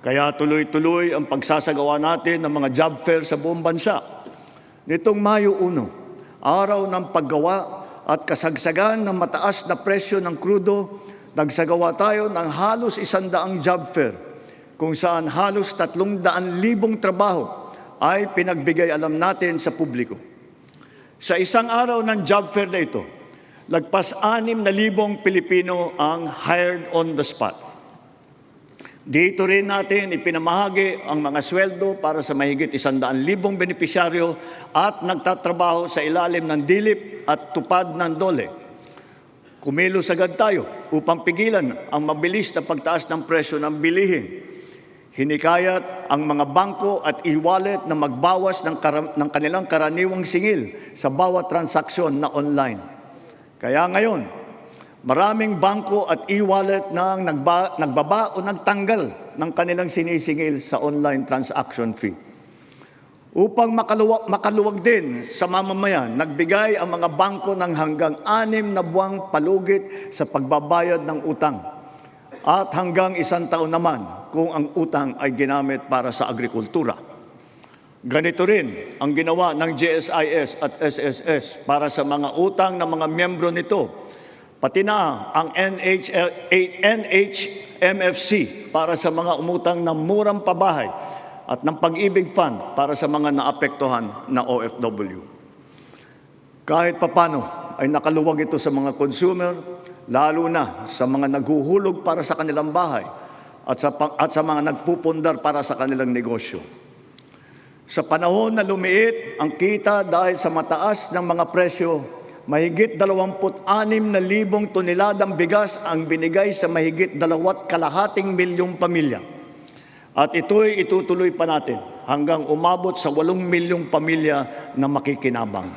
Kaya tuloy-tuloy ang pagsasagawa natin ng mga job fair sa buong bansa. Nitong Mayo 1, araw ng paggawa at kasagsagan ng mataas na presyo ng krudo, nagsagawa tayo ng halos 100 job fair, kung saan halos 300,000 trabaho ay pinagbigay alam natin sa publiko. Sa isang araw ng job fair na ito, lagpas 6,000 Pilipino ang hired on the spot. Dito rin natin ipinamahagi ang mga sweldo para sa mahigit 100,000 benepisyaryo at nagtatrabaho sa ilalim ng dilip at tupad ng DOLE. Kumilos agad tayo upang pigilan ang mabilis na pagtaas ng presyo ng bilihin. Hinikayat ang mga bangko at e-wallet na magbawas ng kanilang karaniwang singil sa bawat transaksyon na online. Kaya ngayon, maraming bangko at e-wallet na nagbaba o nagtanggal ng kanilang sinisingil sa online transaction fee. Upang makaluwag din sa mamamayan, nagbigay ang mga bangko ng hanggang 6 na buwang palugit sa pagbabayad ng utang at hanggang 1 taon naman kung ang utang ay ginamit para sa agrikultura. Ganito rin ang ginawa ng GSIS at SSS para sa mga utang ng mga miyembro nito, pati na ang NHMFC para sa mga umutang ng murang pabahay at ng Pag-ibig Fund para sa mga naapektuhan na OFW. Kahit papano ay nakaluwag ito sa mga consumer, lalo na sa mga naghuhulog para sa kanilang bahay at sa mga nagpupundar para sa kanilang negosyo. Sa panahon na lumiit ang kita dahil sa mataas ng mga presyo, mahigit 26,000 toneladang bigas ang binigay sa mahigit 2.5 milyong pamilya. At ito'y itutuloy pa natin hanggang umabot sa 8 milyong pamilya na makikinabang.